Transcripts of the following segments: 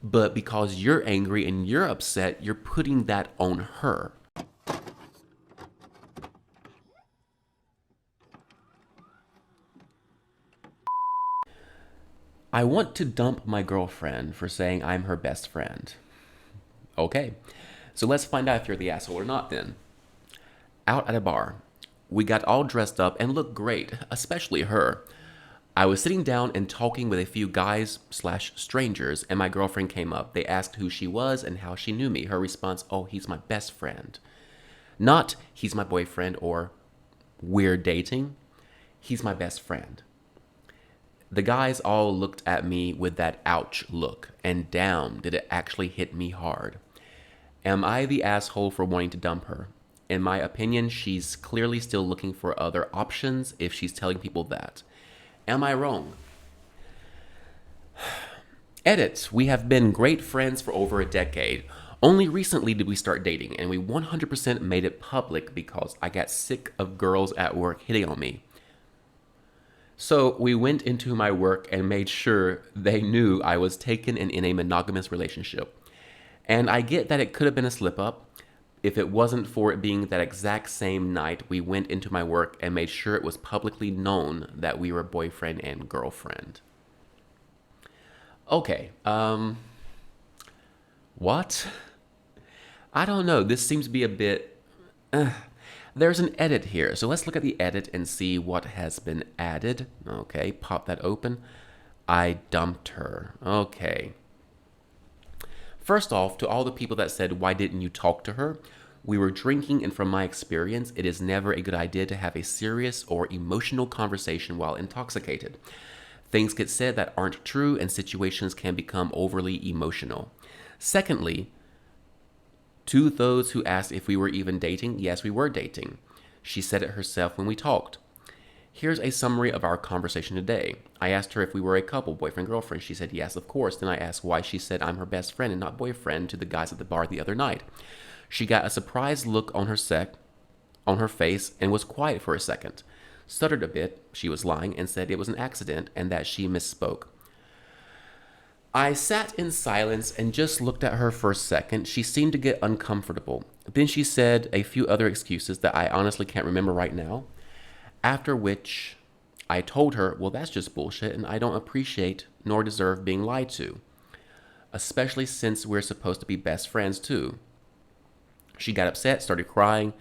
But because you're angry and you're upset, you're putting that on her. I want to dump my girlfriend for saying I'm her best friend. Okay, so let's find out if you're the asshole or not then. Out at a bar, we got all dressed up and looked great, especially her. I was sitting down and talking with a few guys slash strangers, and my girlfriend came up. They asked who she was and how she knew me. Her response, oh, he's my best friend. Not, he's my boyfriend or we're dating. He's my best friend. The guys all looked at me with that ouch look, and damn, did it actually hit me hard. Am I the asshole for wanting to dump her? In my opinion, she's clearly still looking for other options if she's telling people that. Am I wrong? Edit. We have been great friends for over a decade. Only recently did we start dating, and we 100% made it public because I got sick of girls at work hitting on me. So we went into my work and made sure they knew I was taken and in a monogamous relationship. And I get that it could have been a slip up. If it wasn't for it being that exact same night, we went into my work and made sure it was publicly known that we were boyfriend and girlfriend. Okay, what? I don't know. This seems to be a bit. There's an edit here, so let's look at the edit and see what has been added. Okay, pop that open. I dumped her. Okay. First off, to all the people that said, why didn't you talk to her? We were drinking, and from my experience, it is never a good idea to have a serious or emotional conversation while intoxicated. Things get said that aren't true, and situations can become overly emotional. Secondly, to those who asked if we were even dating, yes, we were dating. She said it herself when we talked. Here's a summary of our conversation today. I asked her if we were a couple, boyfriend-girlfriend. She said yes, of course. Then I asked why she said I'm her best friend and not boyfriend to the guys at the bar the other night. She got a surprised look on her face and was quiet for a second. Stuttered a bit, she was lying, and said it was an accident and that she misspoke. I sat in silence and just looked at her for a second. She seemed to get uncomfortable. Then she said a few other excuses that I honestly can't remember right now. After which I told her, well, that's just bullshit and I don't appreciate nor deserve being lied to, especially since we're supposed to be best friends too. She got upset, started crying,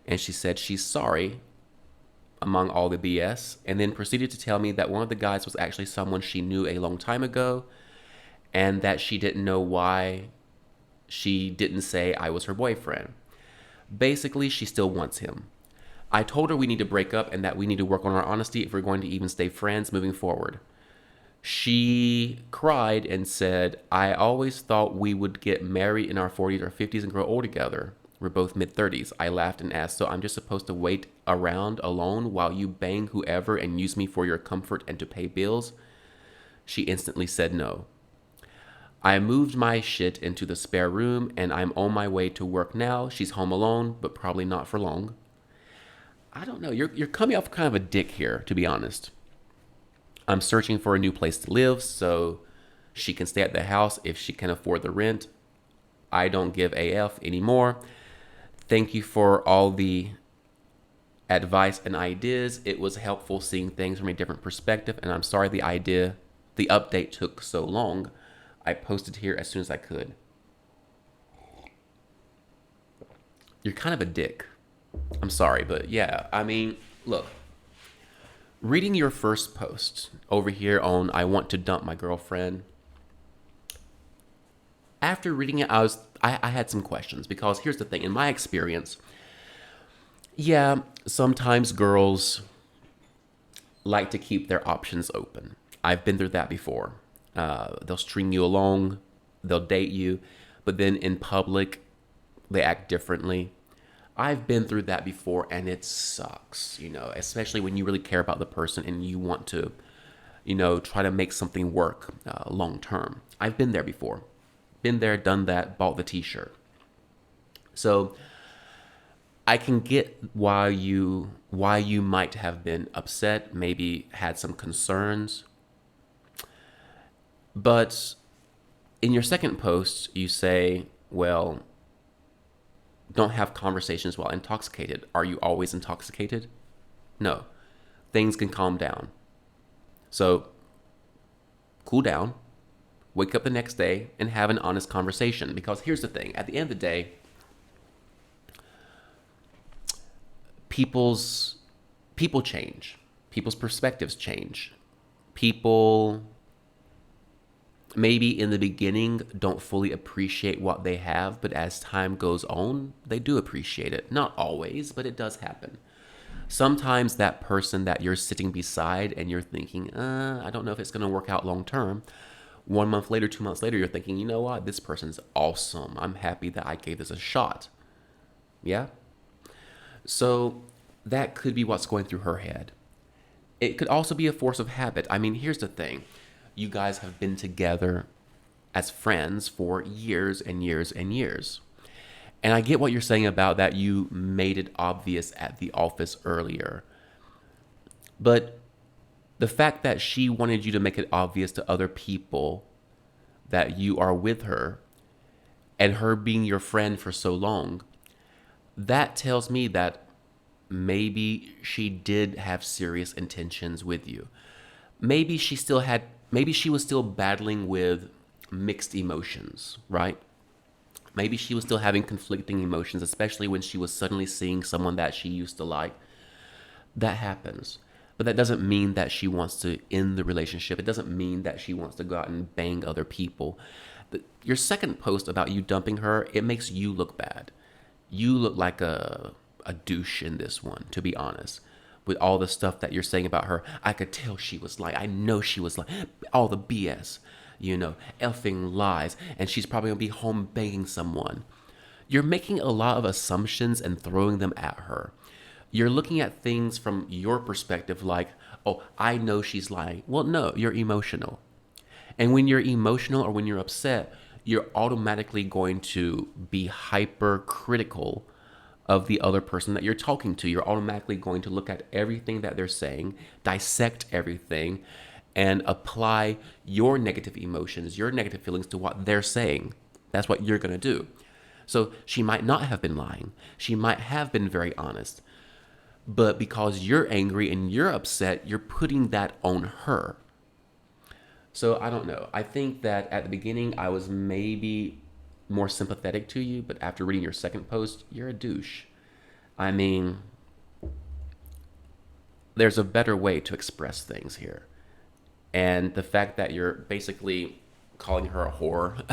and she said she's sorry among all the BS, and then proceeded to tell me that one of the guys was actually someone she knew a long time ago and that she didn't know why she didn't say I was her boyfriend. Basically, she still wants him. I told her we need to break up and that we need to work on our honesty if we're going to even stay friends moving forward. She cried and said, I always thought we would get married in our 40s or 50s and grow old together. We're both mid-30s. I laughed and asked, so I'm just supposed to wait around alone while you bang whoever and use me for your comfort and to pay bills? She instantly said no. I moved my shit into the spare room and I'm on my way to work now. She's home alone, but probably not for long. I don't know. You're coming off kind of a dick here, to be honest. I'm searching for a new place to live so she can stay at the house if she can afford the rent. I don't give AF anymore. Thank you for all the advice and ideas. It was helpful seeing things from a different perspective, and I'm sorry the update took so long. I posted here as soon as I could. You're kind of a dick. I'm sorry, but yeah, I mean, look. Reading your first post over here on I want to dump my girlfriend. After reading it, I had some questions because here's the thing. In my experience, yeah, sometimes girls like to keep their options open. I've been through that before. They'll string you along, they'll date you, but then in public, they act differently. I've been through that before and it sucks, especially when you really care about the person and you want to, try to make something work long term. I've been there before. Been there, done that, bought the t-shirt. So I can get why you might have been upset, maybe had some concerns. But In your second post, you say, well, don't have conversations while intoxicated. Are you always intoxicated? No. Things can calm down. So, cool down, wake up the next day, and have an honest conversation. Because here's the thing, at the end of the day, people change. People's perspectives change. People maybe in the beginning don't fully appreciate what they have, but as time goes on, they do appreciate it. Not always, but it does happen. Sometimes that person that you're sitting beside and you're thinking, I don't know if it's going to work out long term. 1 month later, 2 months later, you're thinking, you know what? This person's awesome. I'm happy that I gave this a shot. Yeah? So that could be what's going through her head. It could also be a force of habit. I mean, here's the thing. You guys have been together as friends for years and years and years. And I get what you're saying about that you made it obvious at the office earlier. But the fact that she wanted you to make it obvious to other people that you are with her and her being your friend for so long, that tells me that maybe she did have serious intentions with you. Maybe she was still battling with mixed emotions, right? Maybe she was still having conflicting emotions, especially when she was suddenly seeing someone that she used to like. That happens. But that doesn't mean that she wants to end the relationship. It doesn't mean that she wants to go out and bang other people. Your second post about you dumping her, it makes you look bad. You look like a douche in this one, to be honest. With all the stuff that you're saying about her, I could tell she was like, I know she was like, all the BS, effing lies, and she's probably gonna be home banging someone. You're making a lot of assumptions and throwing them at her. You're looking at things from your perspective like, oh, I know she's lying. Well, no, you're emotional. And when you're emotional or when you're upset, you're automatically going to be hypercritical of the other person that you're talking to. You're automatically going to look at everything that they're saying, dissect everything, and apply your negative emotions, your negative feelings to what they're saying. That's what you're going to do. So she might not have been lying. She might have been very honest. But because you're angry and you're upset, you're putting that on her. So I don't know. I think that at the beginning, I was maybe more sympathetic to you, but after reading your second post, you're a douche. I mean, there's a better way to express things here. And the fact that you're basically calling her a whore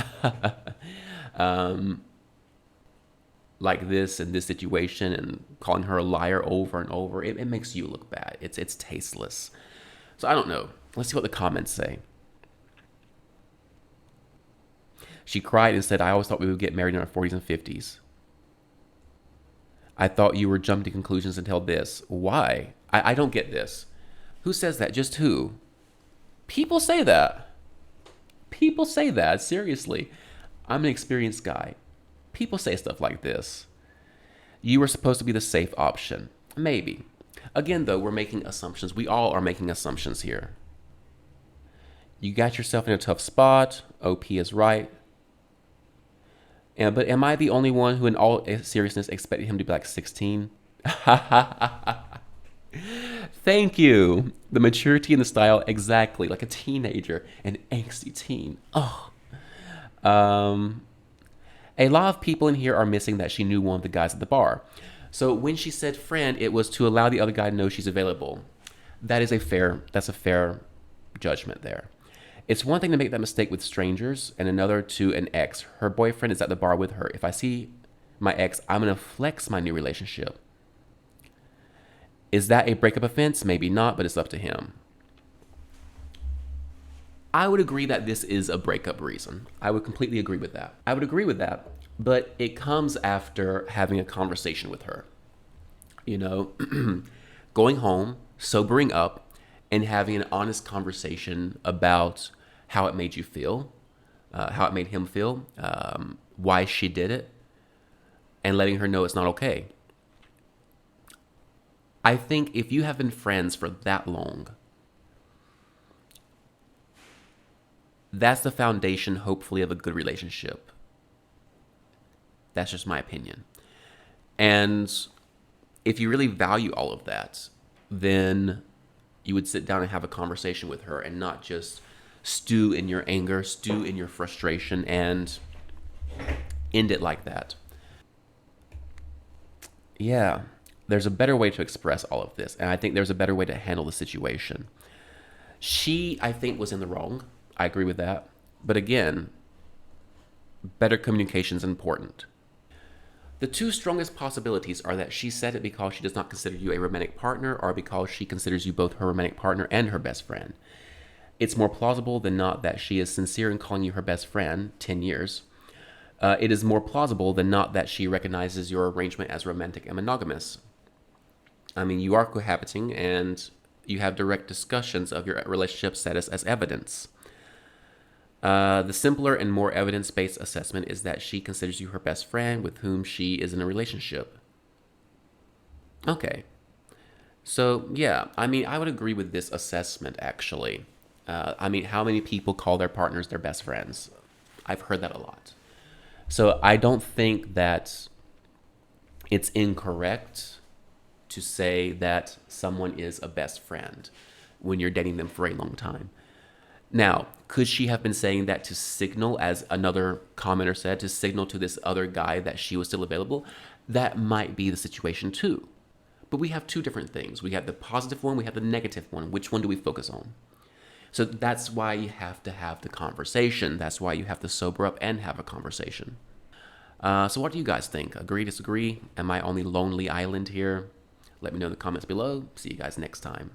like this in this situation and calling her a liar over and over, it makes you look bad. It's tasteless. So I don't know. Let's see what the comments say. She cried and said, I always thought we would get married in our 40s and 50s. I thought you were jumping to conclusions until this. Why? I don't get this. Who says that? Just who? People say that. People say that. Seriously. I'm an experienced guy. People say stuff like this. You were supposed to be the safe option. Maybe. Again, though, we're making assumptions. We all are making assumptions here. You got yourself in a tough spot. OP is right. But am I the only one who, in all seriousness, expected him to be like 16? Thank you. The maturity and the style, exactly. Like a teenager, an angsty teen. Oh. A lot of people in here are missing that she knew one of the guys at the bar. So when she said friend, it was to allow the other guy to know she's available. That's a fair judgment there. It's one thing to make that mistake with strangers and another to an ex. Her boyfriend is at the bar with her. If I see my ex, I'm going to flex my new relationship. Is that a breakup offense? Maybe not, but it's up to him. I would agree that this is a breakup reason. I would completely agree with that. But it comes after having a conversation with her. Going home, sobering up, and having an honest conversation about how it made you feel, how it made him feel, why she did it, and letting her know it's not okay. I think if you have been friends for that long, That's the foundation, hopefully, of a good relationship. That's just my opinion. And if you really value all of that, then you would sit down and have a conversation with her and not just stew in your anger, stew in your frustration, and end it like that. Yeah, there's a better way to express all of this, and I think there's a better way to handle the situation. She, I think, was in the wrong. I agree with that. But again, better communication is important. The two strongest possibilities are that she said it because she does not consider you a romantic partner, or because she considers you both her romantic partner and her best friend. It's more plausible than not that she is sincere in calling you her best friend, 10 years. It is more plausible than not that she recognizes your arrangement as romantic and monogamous. I mean, you are cohabiting and you have direct discussions of your relationship status as evidence. The simpler and more evidence-based assessment is that she considers you her best friend with whom she is in a relationship. Okay. So, yeah, I mean, I would agree with this assessment, actually. I mean, how many people call their partners their best friends? I've heard that a lot. So I don't think that it's incorrect to say that someone is a best friend when you're dating them for a long time. Now, could she have been saying that to signal, as another commenter said, to signal to this other guy that she was still available? That might be the situation too. But we have two different things. We have the positive one, we have the negative one. Which one do we focus on? So that's why you have to have the conversation. That's why you have to sober up and have a conversation. So what do you guys think? Agree, disagree? Am I on the lonely island here? Let me know in the comments below. See you guys next time.